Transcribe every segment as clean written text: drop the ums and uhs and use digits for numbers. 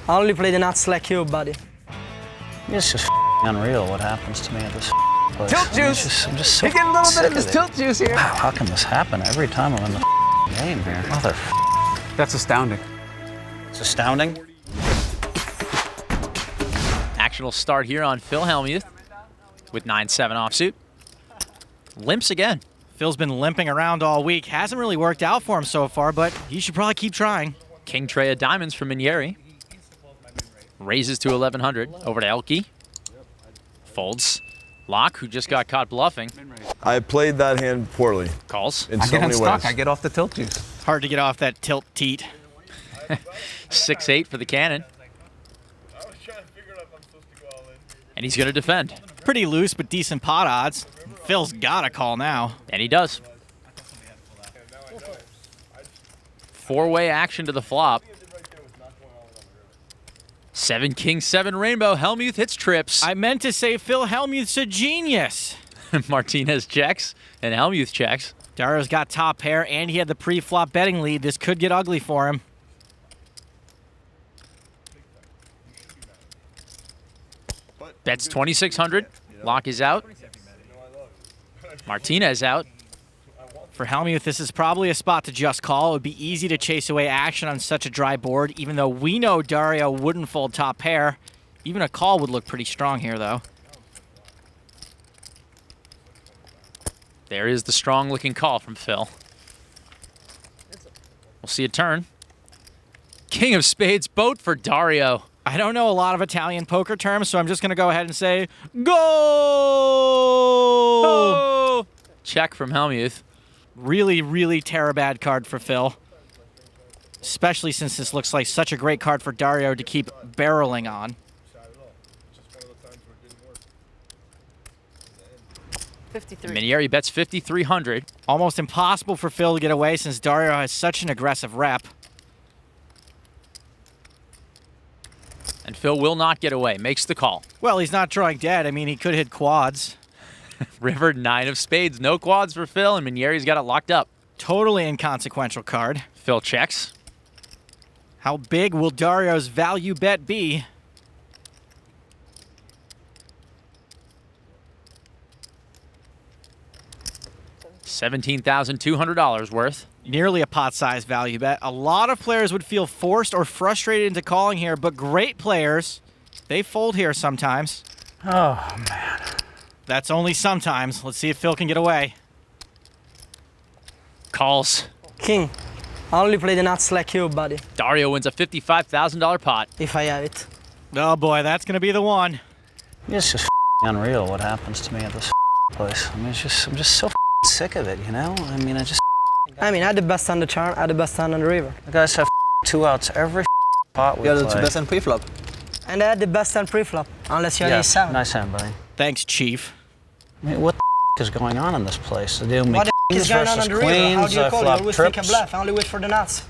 I only play the nuts like you, buddy. It's just unreal what happens to me at this place. Tilt juice! I'm just so You get a little sick bit of this it. tilt juice here. Wow, how can this happen every time I'm in the game here? Mother. That's astounding. It's astounding. Action will start here on Phil Hellmuth with 9-7 offsuit. Limps again. Phil's been limping around all week. Hasn't really worked out for him so far, but he should probably keep trying. King tray of diamonds for Minieri. Raises to 1100. Over to Elke. Folds. Laak, who just got caught bluffing. I played that hand poorly. Calls. In I so get many unstuck. ways. I get off the tilt juice. Hard to get off that tilt teat. 6-8 for the cannon. And he's going to defend. Pretty loose, but decent pot odds. Phil's got a call now. And he does. Four-way action to the flop. 7 king, 7 rainbow. Hellmuth hits trips. I meant to say Phil Hellmuth's a genius. Martinez checks, and Hellmuth checks. Dario's got top pair, and he had the pre-flop betting lead. This could get ugly for him. Bets 2,600. Laak is out. Martinez out. For Hellmuth, this is probably a spot to just call. It would be easy to chase away action on such a dry board, even though we know Dario wouldn't fold top pair. Even a call would look pretty strong here, though. There is the strong-looking call from Phil. We'll see a turn. King of spades, boat for Dario. I don't know a lot of Italian poker terms, so I'm just going to go ahead and say, go! Oh! Check from Hellmuth. Really, really bad card for Phil. Especially since this looks like such a great card for Dario to keep barreling on. 53. Minieri bets 5,300. Almost impossible for Phil to get away since Dario has such an aggressive rep. And Phil will not get away. Makes the call. Well, he's not drawing dead. I mean, he could hit quads. River, 9 of spades. No quads for Phil, and Minieri's got it locked up. Totally inconsequential card. Phil checks. How big will Dario's value bet be? $17,200 worth. Nearly a pot-sized value bet. A lot of players would feel forced or frustrated into calling here, but great players, they fold here sometimes. Oh, man. That's only sometimes. Let's see if Phil can get away. Calls. King, I only play the nuts like you, buddy. Dario wins a $55,000 pot. If I have it. Oh boy, that's going to be the one. It's just unreal what happens to me at this place. I mean, I'm just so sick of it, you know? I mean, I had the best on the turn, I had the best hand on the river. the guys have 2 outs every pot we Yeah, play. that's the best on pre-flop. And I had the best hand pre-flop, unless you're Yeah, A7. nice hand, buddy. Thanks, Chief. I mean, what the is going on in this place? They do me What the kings is going on versus the river? How queens, do you I call it? You flop always take a trips. bluff, I only wait for the nuts.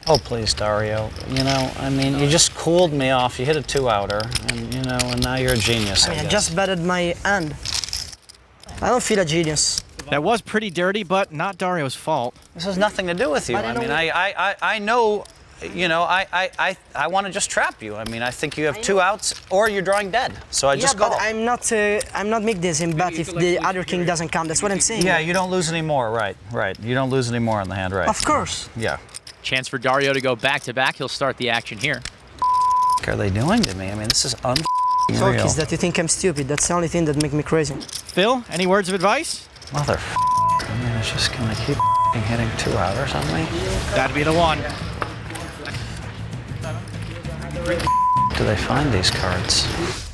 Oh, please, Dario. You know, I mean, you just cooled me off. You hit a 2-outer, and, you know, and now you're a genius, I I guess. just betted my hand. I don't feel a genius. That was pretty dirty, but not Dario's fault. This has nothing to do with you. But I mean, I know, you know, I want to just trap you. I mean, I think you have 2 outs, or you're drawing dead. So I just yeah, call. but I'm not make this in bet if the other king doesn't come. That's what I'm saying. Yeah, you don't lose any more, right? You don't lose any more on the hand, right? Of course. Yeah. Chance for Dario to go back-to-back. He'll start the action here. What are they doing to me? I mean, this is unreal. Fuck is that you think I'm stupid. That's the only thing that make me crazy. Phil, any words of advice? Mother. I mean, it's just gonna keep hitting 2-outers on me. That'd be the one. Do they find these cards?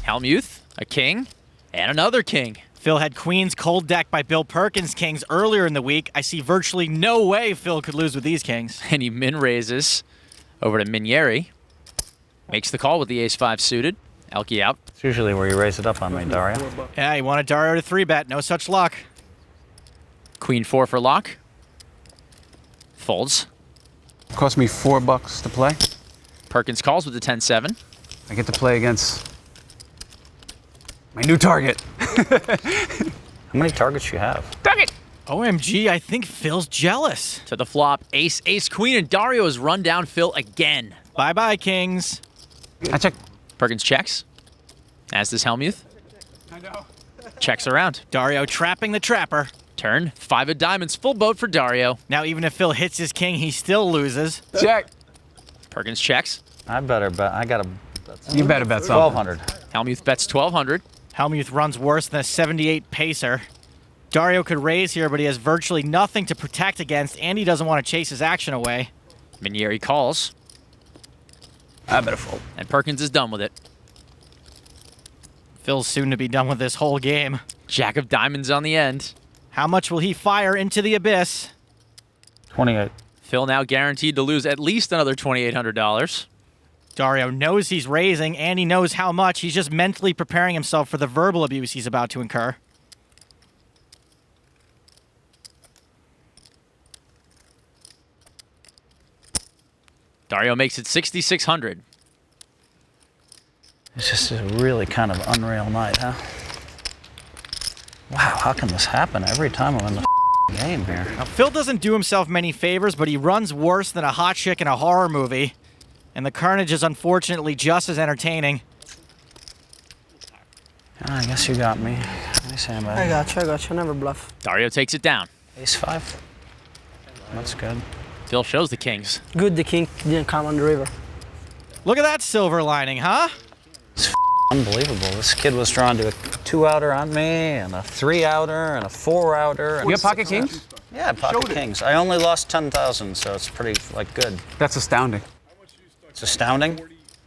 Hellmuth, a king, and another king. Phil had queens cold decked by Bill Perkins' kings earlier in the week. I see virtually no way Phil could lose with these kings. And he min-raises over to Minieri. Makes the call with the ace-5 suited. Elke out. It's usually where you raise it up on me, Dario. Yeah, he wanted Dario to 3-bet. No such luck. Queen 4 for Laak. Folds. Cost me $4 to play. Perkins calls with the 10-7. I get to play against my new target. How many targets you have? Target! OMG, I think Phil's jealous. To the flop, ace, ace, queen, and Dario has run down Phil again. Bye-bye, kings. I check. Perkins checks, as does Hellmuth. I know. Checks around. Dario trapping the trapper. Turn, 5 of diamonds, full boat for Dario. Now even if Phil hits his king, he still loses. Check. Perkins checks. I better bet. I got to You better bet something. 1,200. Hellmuth bets 1,200. Hellmuth runs worse than a 78 pacer. Dario could raise here, but he has virtually nothing to protect against, and he doesn't want to chase his action away. Minieri calls, I better fold. and Perkins is done with it. Phil's soon to be done with this whole game. Jack of diamonds on the end. How much will he fire into the abyss? 28. Phil now guaranteed to lose at least another $2,800. Dario knows he's raising, and he knows how much. He's just mentally preparing himself for the verbal abuse he's about to incur. Dario makes it 6,600. It's just a really kind of unreal night, huh? Wow, how can this happen every time I'm in the game here? Now, Phil doesn't do himself many favors, but he runs worse than a hot chick in a horror movie. And the carnage is unfortunately just as entertaining. I guess you got me. Nice hand, buddy. I got you. Never bluff. Dario takes it down. Ace 5. That's good. Phil shows the kings. Good, the king didn't come on the river. Look at that silver lining, huh? It's unbelievable. This kid was drawn to a 2-outer on me, and a 3-outer, and a 4-outer. You got pocket kings? Yeah, pocket kings. I only lost 10,000, so it's pretty, good. That's astounding. It's astounding.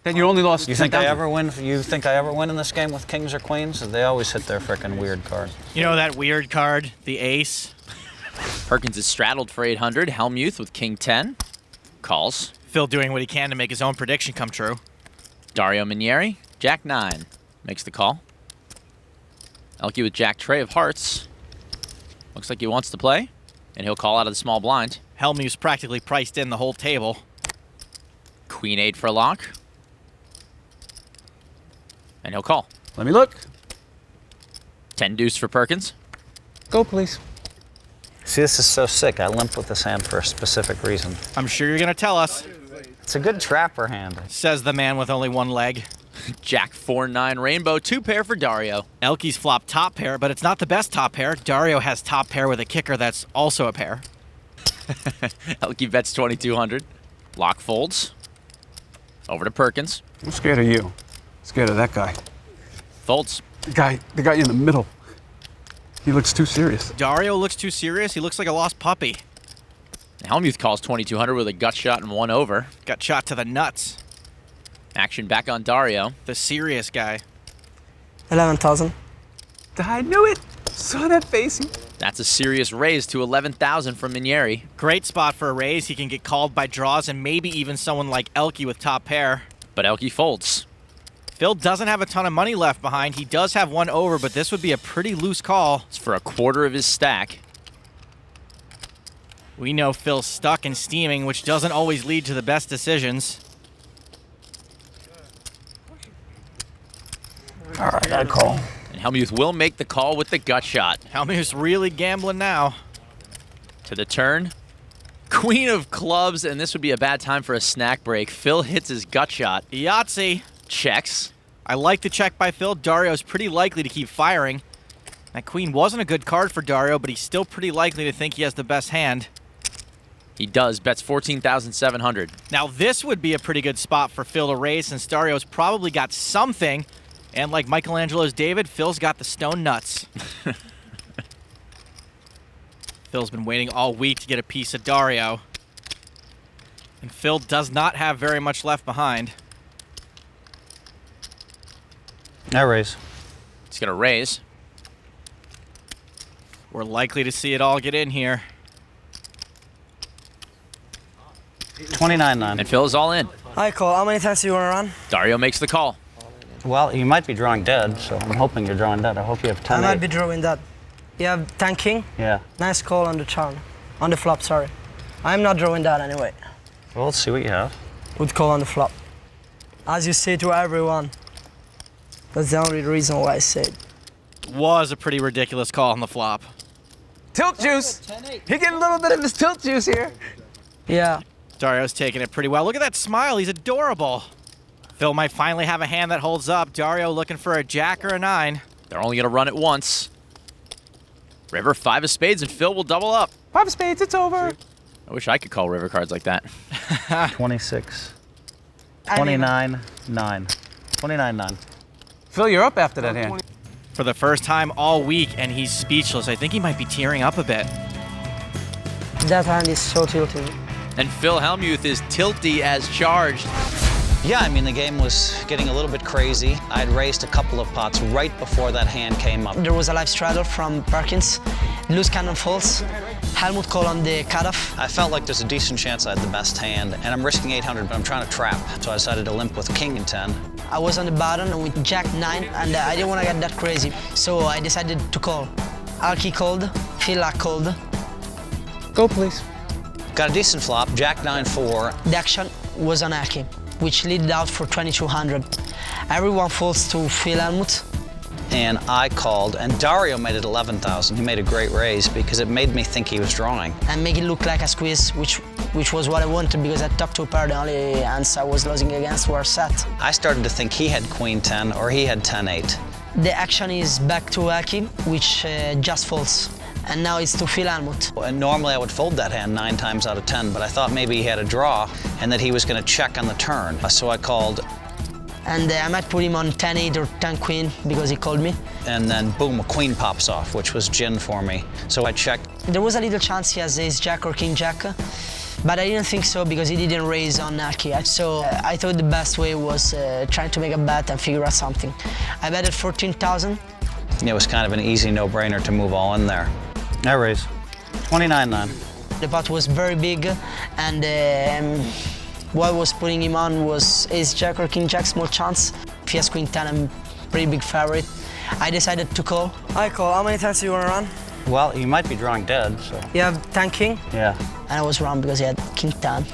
Then you only lost You think 10,000. I ever win? You think I ever win in this game with kings or queens? They always hit their frickin' weird card. You know that weird card, the ace? Perkins is straddled for 800. Hellmuth with king 10. Calls. Phil doing what he can to make his own prediction come true. Dario Minieri, jack 9. Makes the call. Elke with jack tray of hearts. Looks like he wants to play, and he'll call out of the small blind. Hellmuth's practically priced in the whole table. Queen 8 for Laak. And he'll call. Let me look. 10 deuce for Perkins. Go, please. See, this is so sick. I limp with this hand for a specific reason. I'm sure you're going to tell us, It's a good trapper hand. says the man with only one leg. Jack 4-9 rainbow, 2 pair for Dario. Elke's flopped top pair, but it's not the best top pair. Dario has top pair with a kicker that's also a pair. Elke bets 2,200. Laak folds. Over to Perkins. I'm scared of you. Scared of that guy. Folds. The guy in the middle. He looks too serious. Dario looks too serious. He looks like a lost puppy. Hellmuth calls 2,200 with a gut shot and 1 over. Got shot to the nuts. Action back on Dario. The serious guy. 11,000. I knew it. Saw that face. That's a serious raise to 11,000 from Minieri. Great spot for a raise. He can get called by draws and maybe even someone like Elke with top pair. But Elke folds. Phil doesn't have a ton of money left behind. He does have 1 over, but this would be a pretty loose call. It's for a quarter of his stack. We know Phil's stuck and steaming, which doesn't always lead to the best decisions. All right, I call. And Hellmuth will make the call with the gut shot. Hellmuth's really gambling now. To the turn. Queen of clubs, and this would be a bad time for a snack break. Phil hits his gut shot. Yahtzee. Checks. I like the check by Phil. Dario's pretty likely to keep firing. That queen wasn't a good card for Dario, but he's still pretty likely to think he has the best hand. He does. Bets 14,700. Now this would be a pretty good spot for Phil to raise since Dario's probably got something. And like Michelangelo's David, Phil's got the stone nuts. Phil's been waiting all week to get a piece of Dario. And Phil does not have very much left behind. I raise. He's going to raise. We're likely to see it all get in here. 29-9. And Phil is all in. I call. How many times do you want to run? Dario makes the call. Well, you might be drawing dead, so I'm hoping you're drawing dead. I hope you have 10. I might be drawing that. You have 10 king? Yeah. Nice call on the turn. On the flop, sorry. I'm not drawing that anyway. Well, let's see what you have. Would call on the flop. As you say to everyone. That's the only reason why I said. Was a pretty ridiculous call on the flop. Tilt juice. He getting a little bit of his tilt juice here. Yeah. Dario's taking it pretty well. Look at that smile. He's adorable. Phil might finally have a hand that holds up. Dario looking for a jack or a 9. They're only going to run it once. River, 5 of spades, and Phil will double up. 5 of spades, it's over. I wish I could call river cards like that. 26. 29, 9. 29, 9. Phil, you're up after that hand. For the first time all week, and he's speechless. I think he might be tearing up a bit. That hand is so tilted. And Phil Hellmuth is tilty as charged. Yeah, I mean, the game was getting a little bit crazy. I'd raised a couple of pots right before that hand came up. There was a live straddle from Perkins. Loose cannon falls. Hellmuth call on the cutoff. I felt like there's a decent chance I had the best hand, and I'm risking 800, but I'm trying to trap. So I decided to limp with king and 10. I was on the button with jack 9, and I didn't want to get that crazy. So I decided to call. Alki called, Phil Laak called. Go, please. Got a decent flop, jack 9, 4. The action was on Aki, which lead out for 2200. Everyone falls to Phil Hellmuth. And I called, and Dario made it 11,000. He made a great raise because it made me think he was drawing. And make it look like a squeeze, which was what I wanted because I talked to a pair. The only hands I was losing against were set. I started to think he had queen 10 or he had 10, 8. The action is back to Aki, which just folds. And now it's to Phil Hellmuth. And normally I would fold that hand 9 times out of 10, but I thought maybe he had a draw and that he was going to check on the turn. So I called. And I might put him on 10-8 or 10-queen because he called me. And then boom, a queen pops off, which was gin for me. So I checked. There was a little chance he has ace-jack or king-jack, but I didn't think so because he didn't raise on Aki. So I thought the best way was trying to make a bet and figure out something. I betted 14,000. It was kind of an easy no-brainer to move all in there. I raise. 29-9. The pot was very big, and what was putting him on was ace-jack or king-jack, small chance. If he has queen-10, I'm pretty big favorite. I decided to call. I call. How many times do you want to run? Well, you might be drawing dead, so. You have 10-king? Yeah. And I was wrong because he had king-10.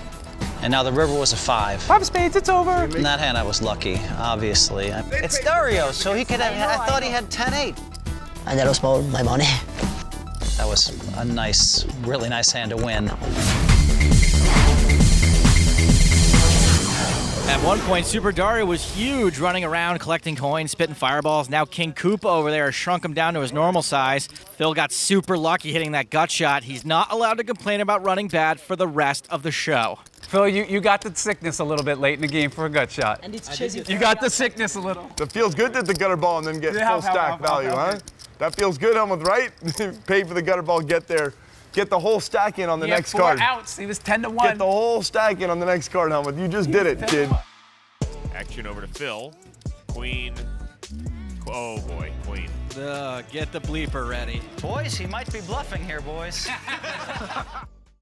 And now the river was a 5. 5 of spades, it's over. In that hand, I was lucky, obviously. It's Dario, so he could have, I thought he had 10-8. And that was all my money. That was a nice, really nice hand to win. At one point, Super Dario was huge, running around, collecting coins, spitting fireballs. Now King Koopa over there shrunk him down to his normal size. Phil got super lucky hitting that gut shot. He's not allowed to complain about running bad for the rest of the show. Phil, you got the sickness a little bit late in the game for a gut shot. And it's chasing. You got the sickness a little. That feels good that the gutter ball and then get full stack value, huh? That feels good, Hellmuth, right? Pay for the gutter ball, get there. Get the whole stack in on the next card. 4 outs. He was 10-1. Get the whole stack in on the next card, Hellmuth. You just did it, kid. Action over to Phil. Queen. Oh boy, queen. Get the bleeper ready. Boys, he might be bluffing here, boys.